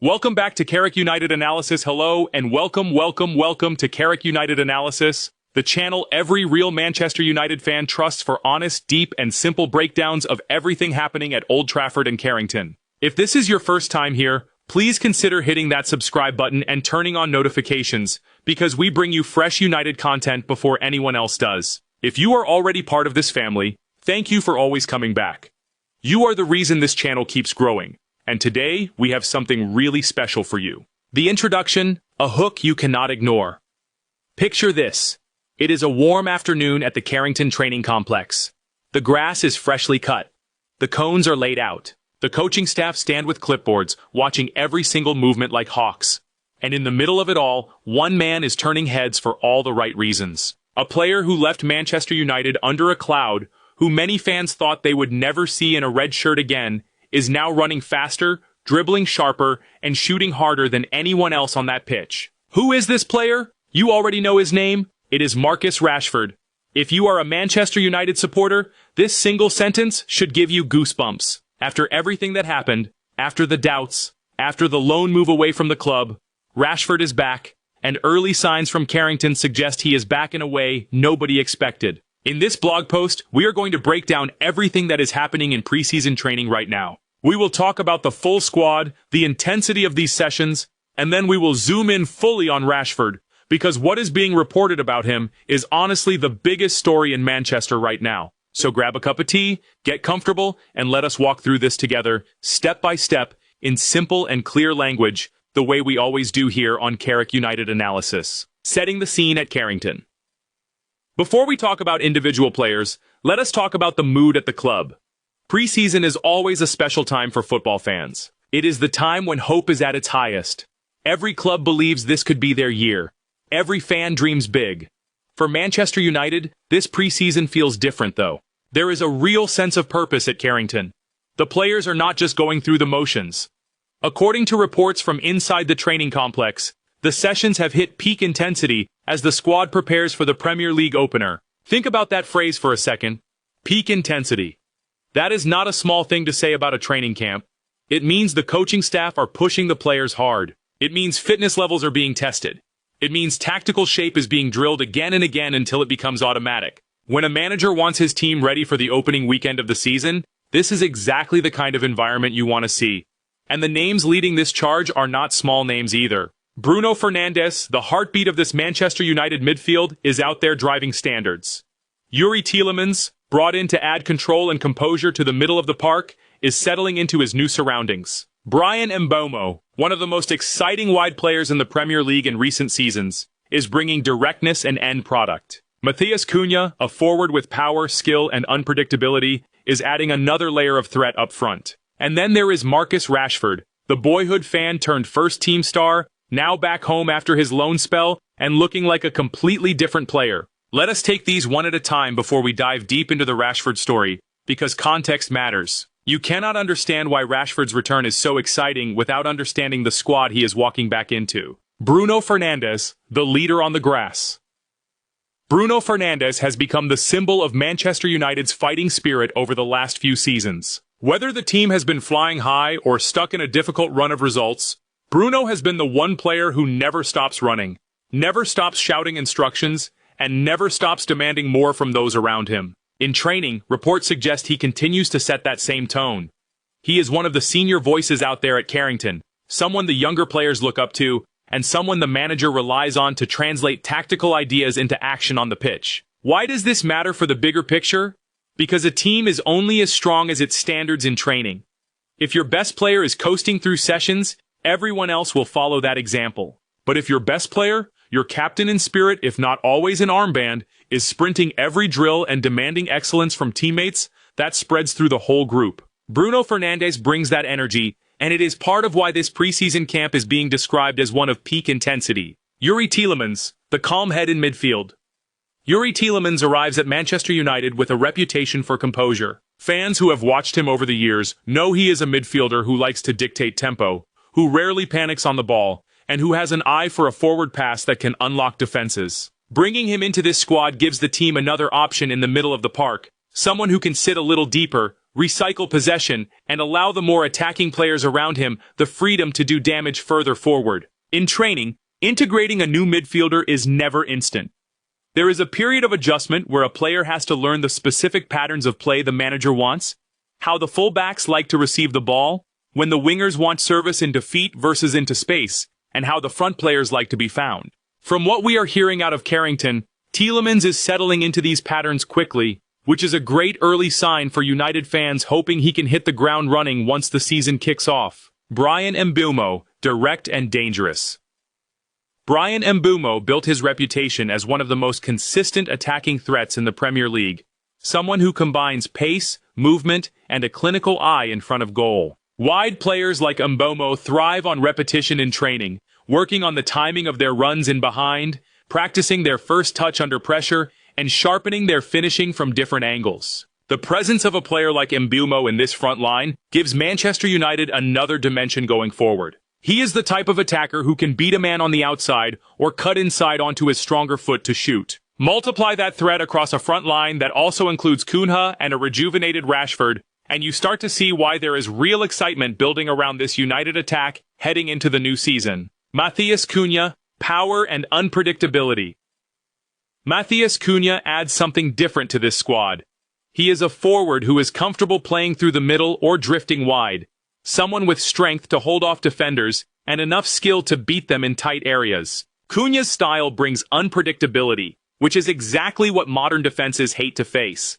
Welcome back to Carrick United Analysis. Hello, and welcome to Carrick United Analysis, the channel every real Manchester United fan trusts for honest, deep, and simple breakdowns of everything happening at Old Trafford and Carrington. If this is your first time here, please consider hitting that subscribe button and turning on notifications, because we bring you fresh United content before anyone else does. If you are already part of this family, thank you for always coming back. You are the reason this channel keeps growing. And today, we have something really special for you. The introduction, a hook you cannot ignore. Picture this. It is a warm afternoon at the Carrington training complex. The grass is freshly cut. The cones are laid out. The coaching staff stand with clipboards, watching every single movement like hawks. And in the middle of it all, one man is turning heads for all the right reasons. A player who left Manchester United under a cloud, who many fans thought they would never see in a red shirt again, is now running faster, dribbling sharper, and shooting harder than anyone else on that pitch. Who is this player? You already know his name. It is Marcus Rashford. If you are a Manchester United supporter, this single sentence should give you goosebumps. After everything that happened, after the doubts, after the loan move away from the club, Rashford is back, and early signs from Carrington suggest he is back in a way nobody expected. In this blog post, we are going to break down everything that is happening in preseason training right now. We will talk about the full squad, the intensity of these sessions, and then we will zoom in fully on Rashford, because what is being reported about him is honestly the biggest story in Manchester right now. So grab a cup of tea, get comfortable, and let us walk through this together, step by step, in simple and clear language, the way we always do here on Carrick United Analysis. Setting the scene at Carrington. Before we talk about individual players, let us talk about the mood at the club. Preseason is always a special time for football fans. It is the time when hope is at its highest. Every club believes this could be their year. Every fan dreams big. For Manchester United, this preseason feels different though. There is a real sense of purpose at Carrington. The players are not just going through the motions. According to reports from inside the training complex, the sessions have hit peak intensity as the squad prepares for the Premier League opener. Think about that phrase for a second. Peak intensity. That is not a small thing to say about a training camp. It means the coaching staff are pushing the players hard. It means fitness levels are being tested. It means tactical shape is being drilled again and again until it becomes automatic. When a manager wants his team ready for the opening weekend of the season, this is exactly the kind of environment you want to see. And the names leading this charge are not small names either. Bruno Fernandes, the heartbeat of this Manchester United midfield, is out there driving standards. Youri Tielemans, brought in to add control and composure to the middle of the park, is settling into his new surroundings. Bryan Mbeumo, one of the most exciting wide players in the Premier League in recent seasons, is bringing directness and end product. Matheus Cunha, a forward with power, skill, and unpredictability, is adding another layer of threat up front. And then there is Marcus Rashford, the boyhood fan turned first-team star, now back home after his loan spell, and looking like a completely different player. Let us take these one at a time before we dive deep into the Rashford story, because context matters. You cannot understand why Rashford's return is so exciting without understanding the squad he is walking back into. Bruno Fernandes, the leader on the grass. Bruno Fernandes has become the symbol of Manchester United's fighting spirit over the last few seasons. Whether the team has been flying high or stuck in a difficult run of results, Bruno has been the one player who never stops running, never stops shouting instructions, and never stops demanding more from those around him. In training, reports suggest he continues to set that same tone. He is one of the senior voices out there at Carrington, someone the younger players look up to, and someone the manager relies on to translate tactical ideas into action on the pitch. Why does this matter for the bigger picture? Because a team is only as strong as its standards in training. If your best player is coasting through sessions, everyone else will follow that example. But if your best player, your captain in spirit, if not always in armband, is sprinting every drill and demanding excellence from teammates, that spreads through the whole group. Bruno Fernandes brings that energy, and it is part of why this preseason camp is being described as one of peak intensity. Youri Tielemans, the calm head in midfield. Youri Tielemans arrives at Manchester United with a reputation for composure. Fans who have watched him over the years know he is a midfielder who likes to dictate tempo, who rarely panics on the ball, and who has an eye for a forward pass that can unlock defenses. Bringing him into this squad gives the team another option in the middle of the park, someone who can sit a little deeper, recycle possession, and allow the more attacking players around him the freedom to do damage further forward. In training, integrating a new midfielder is never instant. There is a period of adjustment where a player has to learn the specific patterns of play the manager wants, how the fullbacks like to receive the ball, when the wingers want service into feet versus into space, and how the front players like to be found. From what we are hearing out of Carrington, Tielemans is settling into these patterns quickly, which is a great early sign for United fans hoping he can hit the ground running once the season kicks off. Bryan Mbeumo, direct and dangerous. Bryan Mbeumo built his reputation as one of the most consistent attacking threats in the Premier League, someone who combines pace, movement, and a clinical eye in front of goal. Wide players like Mbeumo thrive on repetition in training, working on the timing of their runs in behind, practicing their first touch under pressure, and sharpening their finishing from different angles. The presence of a player like Mbeumo in this front line gives Manchester United another dimension going forward. He is the type of attacker who can beat a man on the outside or cut inside onto his stronger foot to shoot. Multiply that threat across a front line that also includes Cunha and a rejuvenated Rashford, and you start to see why there is real excitement building around this United attack heading into the new season. Matheus Cunha, power and unpredictability. Matheus Cunha adds something different to this squad. He is a forward who is comfortable playing through the middle or drifting wide, someone with strength to hold off defenders and enough skill to beat them in tight areas. Cunha's style brings unpredictability, which is exactly what modern defenses hate to face.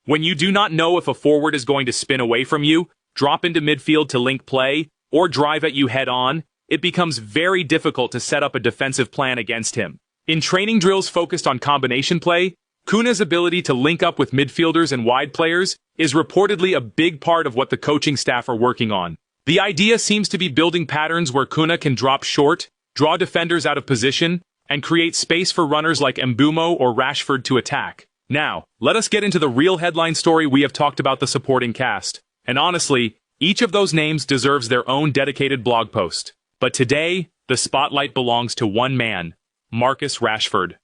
When you do not know if a forward is going to spin away from you, drop into midfield to link play, or drive at you head-on, it becomes very difficult to set up a defensive plan against him. In training drills focused on combination play, Cunha's ability to link up with midfielders and wide players is reportedly a big part of what the coaching staff are working on. The idea seems to be building patterns where Cunha can drop short, draw defenders out of position, and create space for runners like Mbeumo or Rashford to attack. Now, let us get into the real headline story. We have talked about the supporting cast, and honestly, each of those names deserves their own dedicated blog post. But today, the spotlight belongs to one man, Marcus Rashford.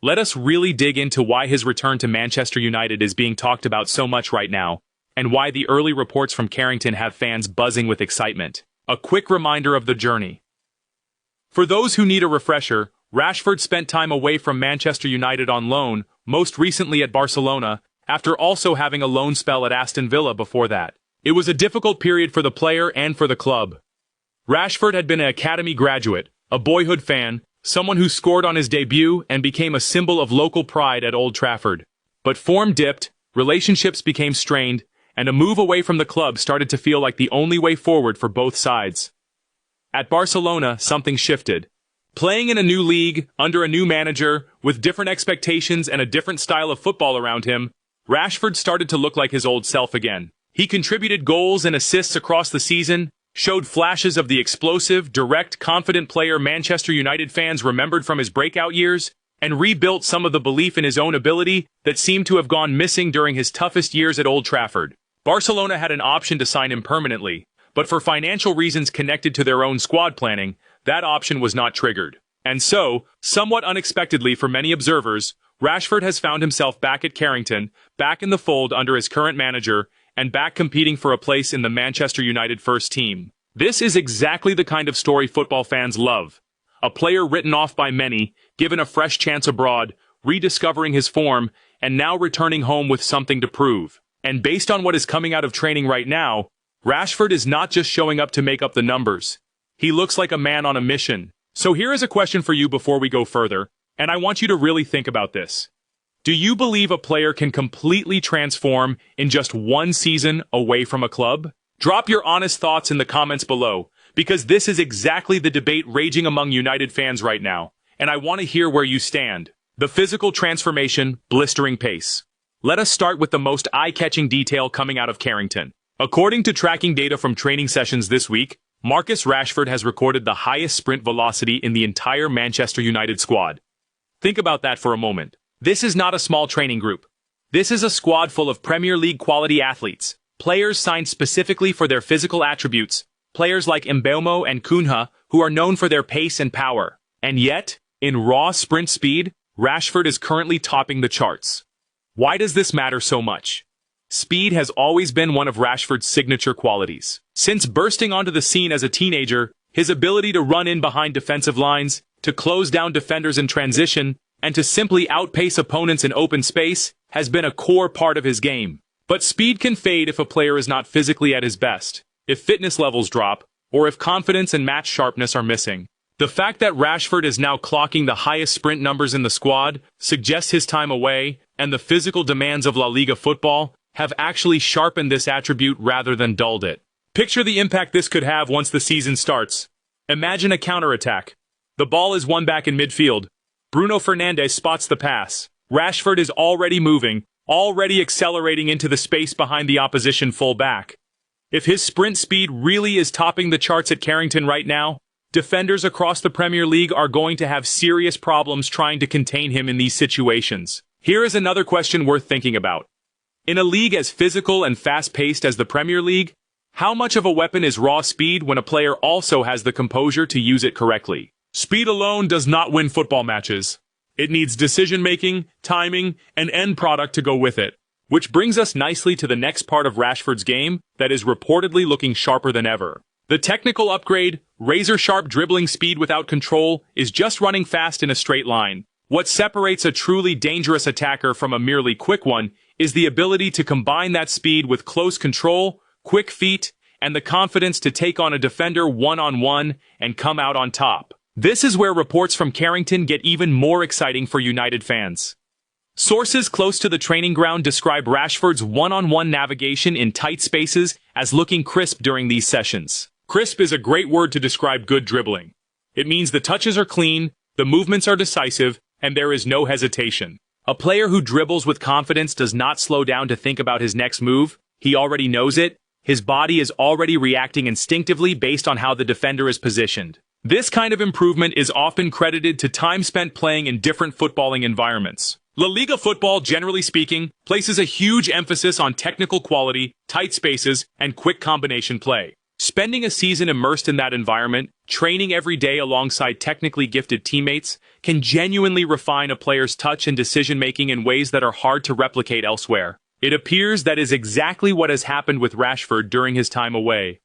Let us really dig into why his return to Manchester United is being talked about so much right now, and why the early reports from Carrington have fans buzzing with excitement. A quick reminder of the journey. For those who need a refresher, Rashford spent time away from Manchester United on loan, most recently at Barcelona, after also having a loan spell at Aston Villa before that. It was a difficult period for the player and for the club. Rashford had been an academy graduate, a boyhood fan, someone who scored on his debut and became a symbol of local pride at Old Trafford. But form dipped, relationships became strained, and a move away from the club started to feel like the only way forward for both sides. At Barcelona, something shifted. Playing in a new league, under a new manager, with different expectations and a different style of football around him, Rashford started to look like his old self again. He contributed goals and assists across the season, showed flashes of the explosive, direct, confident player Manchester United fans remembered from his breakout years, and rebuilt some of the belief in his own ability that seemed to have gone missing during his toughest years at Old Trafford. Barcelona had an option to sign him permanently, but for financial reasons connected to their own squad planning, that option was not triggered. And so, somewhat unexpectedly for many observers, Rashford has found himself back at Carrington, back in the fold under his current manager, and back competing for a place in the Manchester United first team. This is exactly the kind of story football fans love. A player written off by many, given a fresh chance abroad, rediscovering his form, and now returning home with something to prove. And based on what is coming out of training right now, Rashford is not just showing up to make up the numbers. He looks like a man on a mission. So here is a question for you before we go further, and I want you to really think about this. Do you believe a player can completely transform in just one season away from a club? Drop your honest thoughts in the comments below, because this is exactly the debate raging among United fans right now, and I want to hear where you stand. The physical transformation, blistering pace. Let us start with the most eye-catching detail coming out of Carrington. According to tracking data from training sessions this week, Marcus Rashford has recorded the highest sprint velocity in the entire Manchester United squad. Think about that for a moment. This is not a small training group. This is a squad full of Premier League quality athletes, players signed specifically for their physical attributes, players like Mbeumo and Cunha who are known for their pace and power. And yet, in raw sprint speed, Rashford is currently topping the charts. Why does this matter so much? speed has always been one of Rashford's signature qualities. Since bursting onto the scene as a teenager, his ability to run in behind defensive lines, to close down defenders in transition, and to simply outpace opponents in open space has been a core part of his game. But speed can fade if a player is not physically at his best, if fitness levels drop, or if confidence and match sharpness are missing. The fact that Rashford is now clocking the highest sprint numbers in the squad suggests his time away and the physical demands of La Liga football have actually sharpened this attribute rather than dulled it. Picture the impact this could have once the season starts. Imagine a counterattack. The ball is won back in midfield. Bruno Fernandes spots the pass. Rashford is already moving, already accelerating into the space behind the opposition full-back. If his sprint speed really is topping the charts at Carrington right now, defenders across the Premier League are going to have serious problems trying to contain him in these situations. Here is another question worth thinking about. In a league as physical and fast-paced as the Premier League, how much of a weapon is raw speed when a player also has the composure to use it correctly? Speed alone does not win football matches. It needs decision-making, timing, and end product to go with it. Which brings us nicely to the next part of Rashford's game that is reportedly looking sharper than ever. The technical upgrade, razor-sharp dribbling speed without control, is just running fast in a straight line. What separates a truly dangerous attacker from a merely quick one is the ability to combine that speed with close control, quick feet, and the confidence to take on a defender one-on-one and come out on top. This is where reports from Carrington get even more exciting for United fans. Sources close to the training ground describe Rashford's one-on-one navigation in tight spaces as looking crisp during these sessions. Crisp is a great word to describe good dribbling. It means the touches are clean, the movements are decisive, and there is no hesitation. A player who dribbles with confidence does not slow down to think about his next move. He already knows it. His body is already reacting instinctively based on how the defender is positioned. This kind of improvement is often credited to time spent playing in different footballing environments. La Liga football, generally speaking, places a huge emphasis on technical quality, tight spaces, and quick combination play. Spending a season immersed in that environment, training every day alongside technically gifted teammates, can genuinely refine a player's touch and decision-making in ways that are hard to replicate elsewhere. It appears that is exactly what has happened with Rashford during his time away.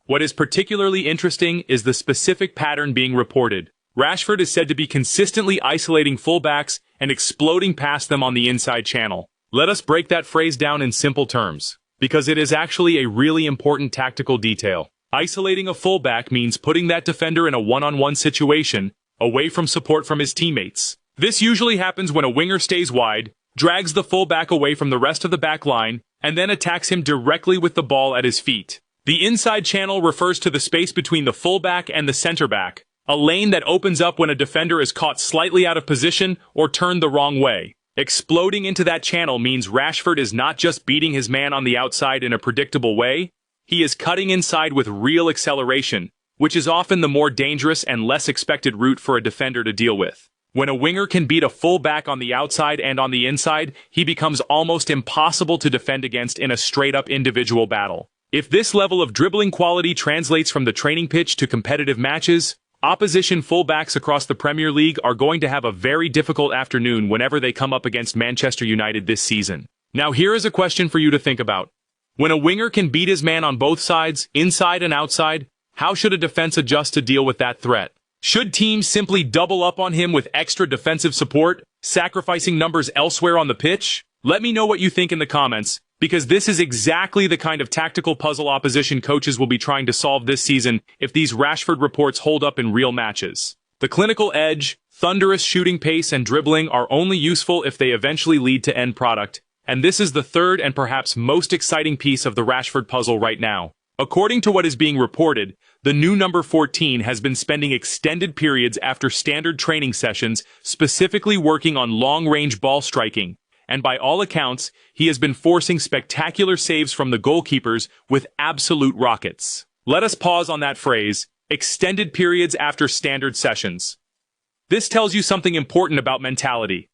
What is particularly interesting is the specific pattern being reported. Rashford is said to be consistently isolating fullbacks and exploding past them on the inside channel. Let us break that phrase down in simple terms, because it is actually a really important tactical detail. Isolating a fullback means putting that defender in a one-on-one situation, away from support from his teammates. This usually happens when a winger stays wide, drags the fullback away from the rest of the back line, and then attacks him directly with the ball at his feet. The inside channel refers to the space between the fullback and the center back, a lane that opens up when a defender is caught slightly out of position or turned the wrong way. Exploding into that channel means Rashford is not just beating his man on the outside in a predictable way, he is cutting inside with real acceleration, which is often the more dangerous and less expected route for a defender to deal with. When a winger can beat a fullback on the outside and on the inside, he becomes almost impossible to defend against in a straight-up individual battle. If this level of dribbling quality translates from the training pitch to competitive matches, opposition fullbacks across the Premier League are going to have a very difficult afternoon whenever they come up against Manchester United this season. Now here is a question for you to think about. When a winger can beat his man on both sides, inside and outside, how should a defense adjust to deal with that threat? Should teams simply double up on him with extra defensive support, sacrificing numbers elsewhere on the pitch? Let me know what you think in the comments, because this is exactly the kind of tactical puzzle opposition coaches will be trying to solve this season if these Rashford reports hold up in real matches. The clinical edge, thunderous shooting pace, and dribbling are only useful if they eventually lead to end product, and this is the third and perhaps most exciting piece of the Rashford puzzle right now. According to what is being reported, the new number 14 has been spending extended periods after standard training sessions specifically working on long-range ball striking, and by all accounts, he has been forcing spectacular saves from the goalkeepers with absolute rockets. Let us pause on that phrase, extended periods after standard sessions. This tells you something important about mentality.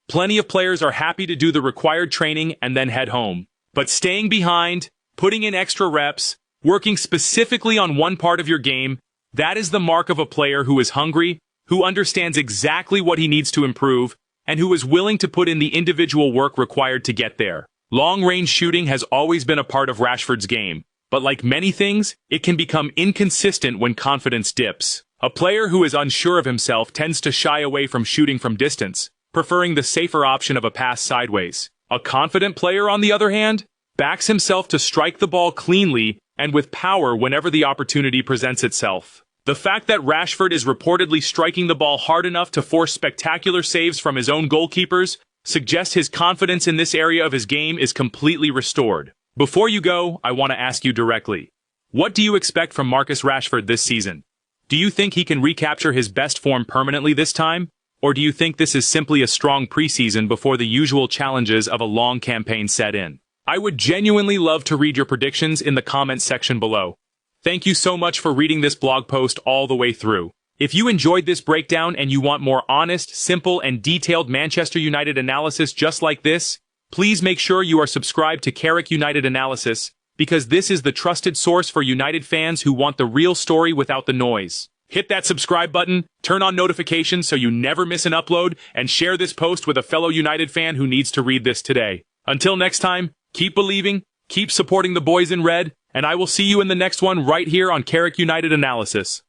Plenty of players are happy to do the required training and then head home. But staying behind, putting in extra reps, working specifically on one part of your game, that is the mark of a player who is hungry, who understands exactly what he needs to improve, and who is willing to put in the individual work required to get there. Long-range shooting has always been a part of Rashford's game, but like many things, it can become inconsistent when confidence dips. A player who is unsure of himself tends to shy away from shooting from distance, preferring the safer option of a pass sideways. A confident player, on the other hand, backs himself to strike the ball cleanly and with power whenever the opportunity presents itself. The fact that Rashford is reportedly striking the ball hard enough to force spectacular saves from his own goalkeepers suggests his confidence in this area of his game is completely restored. Before you go, I want to ask you directly, what do you expect from Marcus Rashford this season? Do you think he can recapture his best form permanently this time? Or do you think this is simply a strong preseason before the usual challenges of a long campaign set in? I would genuinely love to read your predictions in the comments section below. Thank you so much for reading this blog post all the way through. If you enjoyed this breakdown and you want more honest, simple, and detailed Manchester United analysis just like this, please make sure you are subscribed to Carrick United Analysis, because this is the trusted source for United fans who want the real story without the noise. Hit that subscribe button, turn on notifications so you never miss an upload, and share this post with a fellow United fan who needs to read this today. Until next time, keep believing, keep supporting the boys in red, and I will see you in the next one right here on Carrick United Analysis.